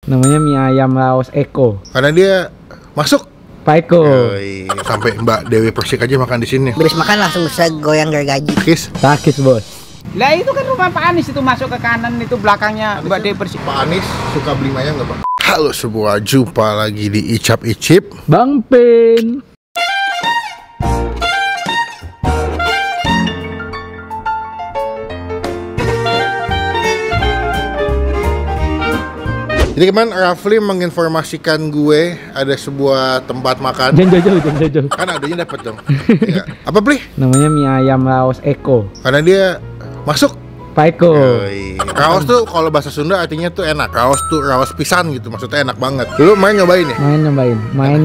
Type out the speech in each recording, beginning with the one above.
Namanya mie ayam Laos Eko. Karena dia masuk. Pak Eko. Yoi. Sampai Mbak Dewi Persik aja makan di sini. Habis makan langsung bisa goyang gergaji. Kis. Takis bos. Lah itu kan rumah Pak Anies itu masuk ke kanan itu belakangnya Mbak Dewi Persik. Pak Anies suka beli ayam nggak Pak? Halo semua, jumpa lagi di Icap Icip. Bang Pin. Jadi kemarin Rafli menginformasikan gue ada sebuah tempat makan. Jangan jauh. Kan adanya dapat dong. Ya. Apa beli? Namanya mie ayam Laos Eko. Karena dia masuk. Pak Eko. Yoi. Raos tuh kalau bahasa Sunda artinya tuh enak. Raos tuh raos pisan gitu, maksudnya enak banget. Lu main nyobain ya? Main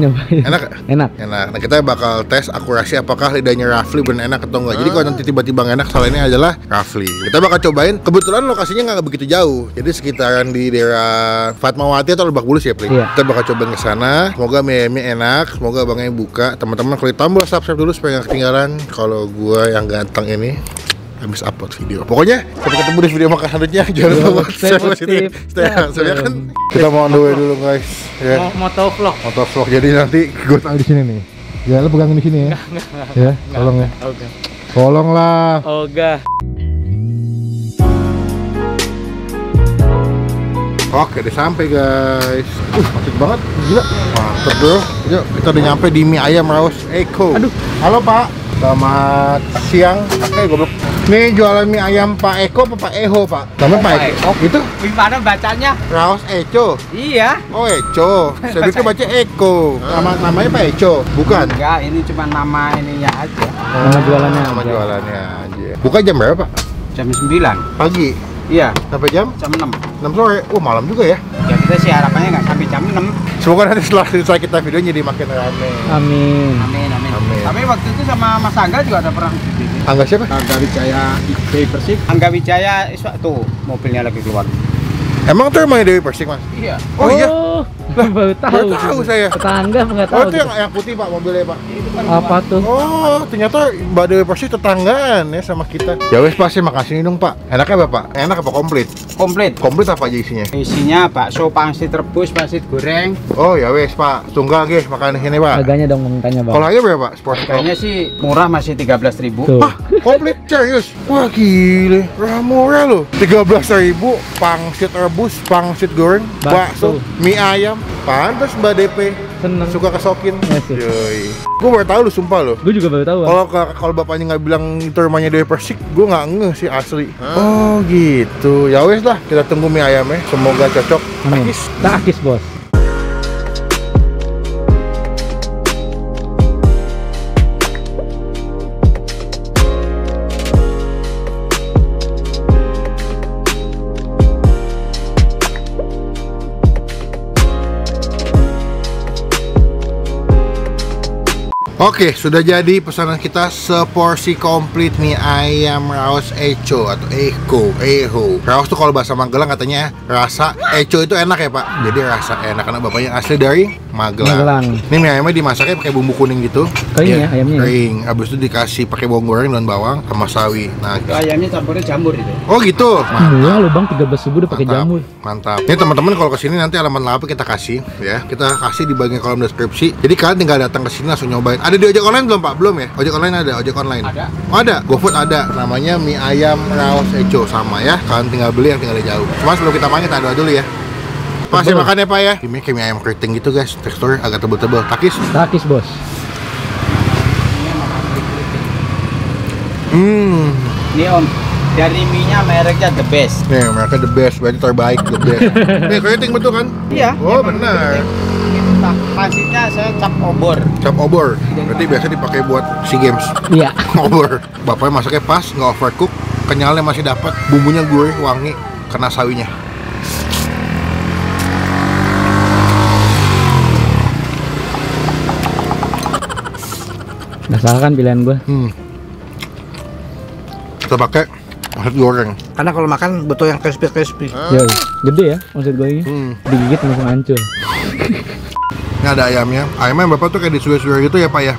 nyobain. Enak? Enak. Nah kita bakal tes akurasi apakah lidahnya Rafli bener enak atau enggak. Jadi kalau nanti tiba-tiba enak, salah ini adalah Rafli. Kita bakal cobain. Kebetulan lokasinya nggak begitu jauh. Jadi sekitaran di daerah Fatmawati atau Lebak Bulus ya, Pli. Iya. Kita bakal cobain ke sana. Semoga mie enak. Semoga abangnya buka. Teman-teman klik tombol subscribe dulu supaya nggak ketinggalan kalau gua yang ganteng ini habis upload video. Pokoknya sampai ketemu di video makan selanjutnya. Jangan lupa stay positif, stay healthy. Kan kita mau on the way dulu guys. Ya. Motovlog. Motovlog. Jadi nanti gue tahu di sini nih. Ya lu pegangin di sini ya. Ya, tolong ya. Oke. Tolonglah. Oga. Oke, udah sampai guys. Macet banget, gila. Mantep bro. Yuk, kita udah nyampe di mie ayam Laos Eko. Aduh. Halo Pak. Selamat siang. Oke, goblok. Nih jualan mie ayam Pak Eko apa Pak Eho Pak? Namanya Pak Eko. Itu Gimana bacanya? Laos Eco. Iya. Oh Eco. Saya pikir baca Eko. Namanya Pak Eco. Bukan. Enggak, ini cuma nama ininya aja. Nama jualannya. Nama jualannya aja. Buka jam berapa Pak? Jam 9. Pagi. Iya, Sampai jam jam 6. 6 sore. Malam juga ya. Ya kita sih harapannya nggak sampai jam 6. Semoga nanti setelah selesai kita videonya jadi makin rame. Amin. Amin. Amin. Tapi waktu itu sama Mas Angga juga ada perang di sini. Angga siapa? Angga Wijaya Dewi Persik. Angga Wijaya tuh mobilnya lagi keluar. Emang tuh rumahnya Dewi Persik mas? Iya. Oh iya? Baru tahu. Baru tahu saya. Tetangga nggak tahu. Oh itu yang putih pak mobilnya pak? Apa tuh? Oh ternyata Mbak Dewi Persik tetanggaan ya sama kita. Ya wes pak, saya makasih dong pak. Enaknya apa pak? Enak apa komplit? Komplit. Komplit apa aja isinya? Isinya bakso, pangsit rebus, pangsit goreng. Oh ya wes pak, tunggal guys makan ini pak. Harganya dong tanya bang. Kalau harga berapa pak? Sport Kayaknya sih murah, masih 13.000. Tuh. Hah? Komplit serius? Wah gile, murah loh. 13.000 pangsit rebus, pangsit goreng, bakso, mie ayam. Pantas Mbak DP Seneng. suka kesokin. Masih. Yoi. Gue baru tahu lu sumpah lo. Gue juga baru tahu. Bang. Kalau bapaknya nggak bilang itu rumahnya Dewi Persik, gue nggak ngeh sih asli. Oh gitu. Ya wes lah, kita tunggu mie ayamnya. Semoga cocok. Amin. Takis bos. Oke, sudah jadi pesanan kita seporsi komplit mie ayam Laos Eco atau Eho. Laos tuh kalau bahasa Magelang katanya rasa, Eco itu enak ya Pak. Jadi rasa enak karena bapaknya asli dari Magelang. Ini mie ayamnya dimasaknya pakai bumbu kuning gitu. Kering ya ayamnya. Kering. Habis itu dikasih pakai bawang goreng dan bawang sama sawi. Nah, Itu ayamnya campurnya jamur itu. oh gitu. Iya lo bang 13.000 udah pakai jamur. Mantap. Ini teman-teman kalau kesini nanti alamat lengkapnya kita kasih ya. Kita kasih di bagian kolom deskripsi. Jadi kalian tinggal datang ke sini langsung nyobain. Ada di ojek online belum Pak? Belum ya? Ojek online ada, ojek online. Ada. Oh ada. GoFood ada. Namanya mie ayam Laos Eco sama ya. Kalian tinggal beli yang tinggal di jauh. Cuma sebelum kita makan kita doa dulu ya. Pak, saya makan ya Pak ya. Ini kayak mie ayam keriting gitu guys. Teksturnya agak tebel-tebel. Takis. Takis bos. Ini om, dari mie-nya mereknya The Best. Nih mereka the best. Berarti terbaik the best. Nih keriting betul kan? Iya. Oh benar. Pangsitnya saya cap obor. Cap obor. Berarti biasa dipakai buat SEA Games. Iya. Obor. Bapaknya masaknya pas, nggak overcook, kenyalnya masih dapat, bumbunya gurih, wangi, kena sawinya. Nggak salah kan pilihan gue. Kita pakai maksud goreng. Karena kalau makan butuh yang crispy. Yoi. Gede ya maksud gue ini. Digigit langsung hancur. Ini ada ayamnya. Ayamnya bapak tuh kayak disuir-suir gitu ya Pak ya.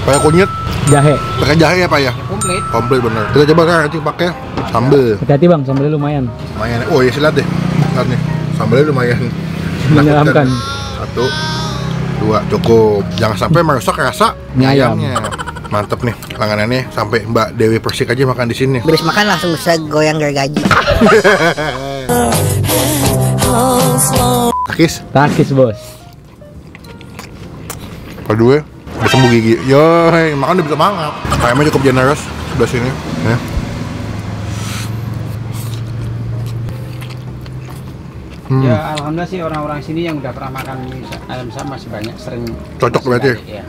Pakai kunyit, Jahe. pakai jahe ya Pak ya. Komplit. Komplit bener. Kita coba kan nanti pakai sambal. Hati-hati bang, sambalnya lumayan. Lumayan. Oh iya silat deh. Lihat nih, sambalnya lumayan Menyeramkan. 1, 2, cukup. Jangan sampai merusak rasa Mie ayam. ayamnya. Mantep nih langganannya, sampai Mbak Dewi Persik aja makan di sini. Beres makan langsung bisa goyang gergaji. Takis Bos. kedua udah sembuh gigi. Yoi, makan udah bisa banget. Ayamnya cukup generous sebelah sini ya. Ya alhamdulillah sih orang-orang sini yang udah pernah makan mie ayam sam masih banyak, sering Cocok masih berarti. banyak, ya.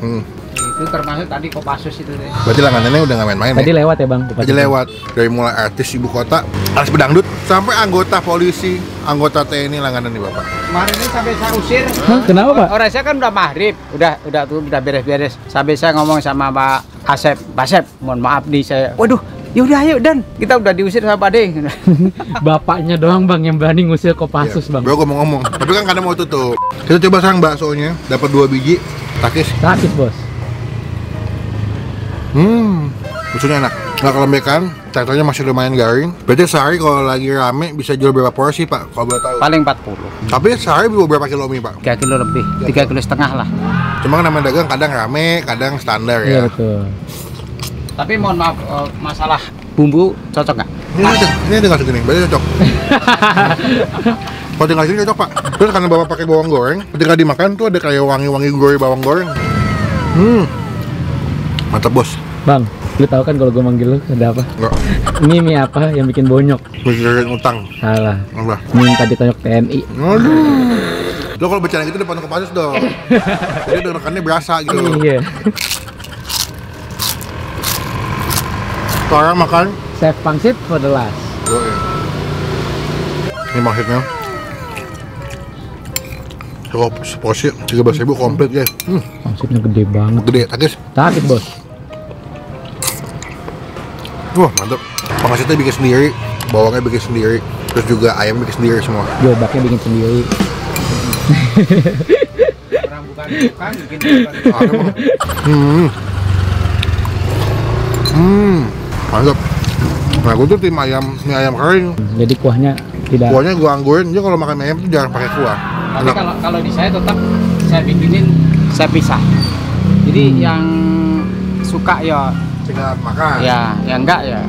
Itu termasuk tadi Kopassus itu deh. Berarti langganannya udah nggak main-main Tadi ya? lewat ya Bang. Aja lewat dari mulai artis ibu kota, artis pedangdut sampai anggota polisi, anggota TNI langganan nih Bapak. Kemarin ini sampai saya usir. Hah, kenapa Pak? Orang saya kan udah maghrib, udah beres-beres. Sampai saya ngomong sama Pak Asep, Pak Asep, mohon maaf nih saya. Waduh, yaudah ayo Dan, kita udah diusir sama Pak De. Bapaknya doang Bang yang berani ngusir Kopassus Bang. Bro, gue mau ngomong, tapi kan kadang mau tutup. Kita coba sarang baksonya, dapat 2 biji, takis. Takis Bos. Baksonya enak, nggak kelembekan, teksturnya masih lumayan garing. Berarti sehari kalau lagi rame bisa jual berapa porsi Pak? Kalau boleh tahu. Paling 40. Tapi sehari bawa berapa kilo mie Pak? 3 kilo lebih, 3,5 kilo lah. Cuma kan namanya dagang kadang rame, kadang standar Iya ya. betul. Tapi mohon maaf, masalah bumbu cocok nggak? Ini tinggal segini, berarti cocok. Kalau tinggal segini cocok Pak. Terus karena Bapak pakai bawang goreng, ketika dimakan tuh ada kayak wangi-wangi gurih bawang goreng. Mantap bos. Bang, lu tahu kan kalau gue manggil lu ada apa? Enggak, Mie apa yang bikin bonyok? mikirin utang. Salah. Apa? Minta ditonjok TNI. Lo kalau bercanda gitu depan Kopassus dong. Jadi rekannya berasa gitu. Iya. Sekarang makan. Save pangsit for the last. Ini maksudnya. Cukup seporsi 13.000 komplit guys. Pangsitnya gede banget. Gede, takis. Takis Bos. Wah mantap. Pangsitnya bikin sendiri, bawangnya bikin sendiri, terus juga ayam bikin sendiri semua. Gerobaknya bikin sendiri. Orang bukan bikin Mantap. Nah, gue tuh tim mie ayam kering. Jadi kuahnya tidak. Kuahnya gue anggurin, jadi kalau makan mie ayam tuh jangan pakai kuah. Tapi kalau di saya tetap saya bikinin, saya pisah. Jadi yang suka ya Tinggal makan. ya, yang enggak ya.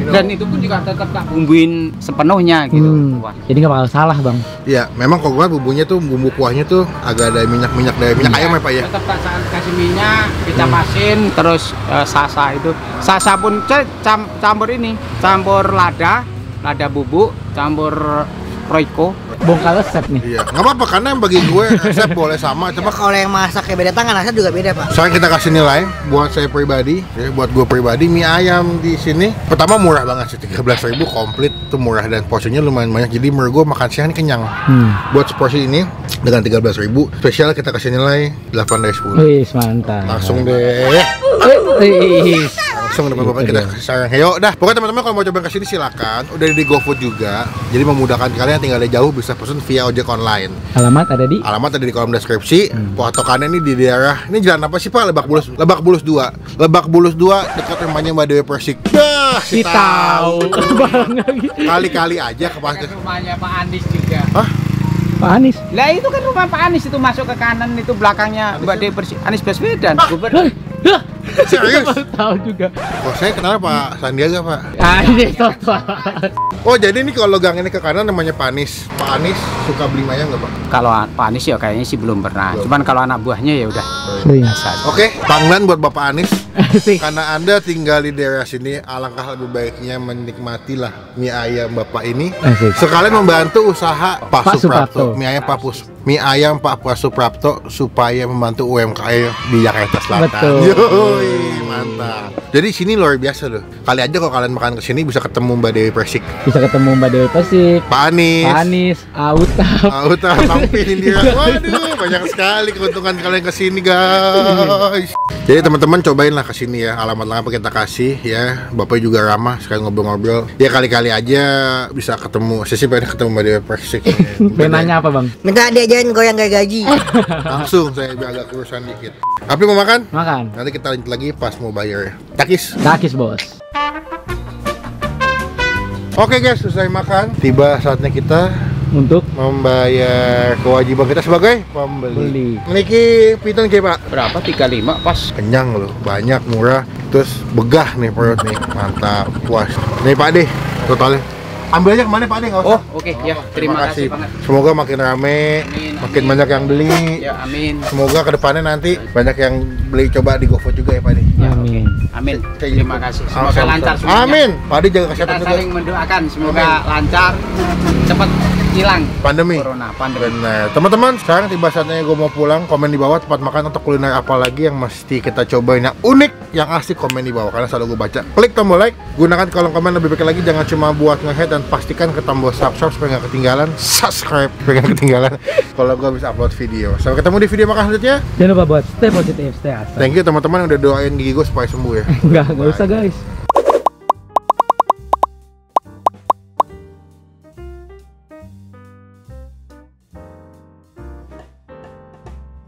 Dan itu pun juga tetap tak bumbuin sepenuhnya gitu. Wah. Jadi nggak bakal salah Bang. Iya, memang kalau gue bumbunya tuh, bumbu kuahnya tuh agak ada minyak-minyak dari minyak ayam ya Pak ya. Tetap tak kasih minyak, kecap asin, terus sasa itu. Sasa pun saya campur ini, campur lada bubuk, campur Royco. Bongkar resep nih. Iya, nggak apa-apa karena yang bagi gue resep boleh sama, cuma Kalau yang masaknya beda tangan, rasanya juga beda Pak. sekarang kita kasih nilai buat saya pribadi, ya, buat gue pribadi mie ayam di sini pertama murah banget sih, 13.000 komplit tuh murah dan porsinya lumayan banyak. Jadi menurut gue makan siang ini kenyang. Buat seporsi ini dengan 13.000 spesial kita kasih nilai 8 dari 10. Wih, mantap. Langsung deh. Wih. Langsung depan-depan kita sayang. Yo, dah. Pokoknya teman-teman kalau mau coba kesini silakan. Udah di GoFood juga. Jadi memudahkan kalian yang tinggalnya jauh bisa pesan via ojek online. Alamat ada di. Alamat ada di kolom deskripsi. Patokannya ini di daerah. Ini jalan apa sih Pak? Lebak Bulus 2. Lebak Bulus 2 dekat rumahnya Mbak Dewi Persik. Dah, Si tahu. Bang lagi. Kali-kali aja ke pasar. Rumahnya Pak Andis juga. Hah? Pak Anies. Lah itu kan rumah Pak Anies, itu masuk ke kanan itu belakangnya Mbak Dewi Persik. Anies Baswedan, gubernur. Serius? Tahu juga. Oh, saya kenal Pak Sandiaga Pak. Anies Pak. Oh, jadi ini kalau gang ini ke kanan namanya Pak Anies. Pak Anies suka beli ayam nggak Pak? Kalau Pak Anies ya kayaknya sih belum pernah. Cuman kalau anak buahnya ya udah biasa. Oke, panggilan buat Bapak Anies. Sih. Karena Anda tinggal di daerah sini, alangkah lebih baiknya menikmatilah mie ayam Bapak ini. Asik. Sekalian membantu usaha Pak Pak Suprapto. Suprapto. Mie ayam Pak Suprapto supaya membantu UMKM di Jakarta Selatan. Betul. Yoi, mantap. Jadi sini luar biasa loh. Kali aja kalau kalian makan kesini bisa ketemu Mbak Dewi Persik, Bisa ketemu Mbak Dewi Persik, Pak Anies, Pak Anies, Autap. Auta, Pampin, Indira. Waduh, banyak sekali keuntungan kalian kesini guys. Jadi teman-teman cobain lah kesini ya. Alamat lengkap kita kasih ya. Bapak juga ramah, sekali ngobrol-ngobrol. Ya kali-kali aja bisa ketemu. Saya sih pengen ketemu Mbak Dewi Persik. Pengen nanya apa Bang? Minta diajarin goyang gergaji. Langsung saya agak kurusan dikit. Tapi mau makan? Makan. Nanti kita lanjut lagi pas mau bayar ya. Takis. Takis Bos. Oke guys, selesai makan. Tiba saatnya kita Untuk membayar kewajiban kita sebagai pembeli. Niki piton ke Pak? Berapa? 35 pas. Kenyang loh, banyak, murah, terus begah nih perut nih, mantap, puas. Nih Pak De, totalnya. Ambil aja kemana Pak De, nggak usah. Oh, oke ya. Terima kasih banget. Semoga makin rame, Amin, makin amin. banyak yang beli. Ya, amin. Semoga kedepannya nanti banyak yang beli coba di GoFood juga ya Pak De. amin. Amin. Saya Terima juga. kasih. Sama-sama. Semoga lancar semuanya. Amin. Pak De jaga Kita kesehatan juga. saling mendoakan semoga Amin. lancar, cepat hilang Pandemi. corona pandemi. Benar. Teman-teman, sekarang tiba saatnya gue mau pulang. Komen di bawah tempat makan atau kuliner apa lagi yang mesti kita cobain yang unik, yang asik, komen di bawah karena selalu gue baca. Klik tombol like, gunakan kolom komen lebih baik lagi, jangan cuma buat nge-head, dan pastikan ke tombol subscribe supaya nggak ketinggalan. Subscribe supaya nggak ketinggalan kalau gue bisa upload video. Sampai ketemu di video makan selanjutnya. Jangan lupa buat stay positif, stay asal. Thank you teman-teman yang udah doain gigi gue supaya sembuh ya. Enggak usah guys.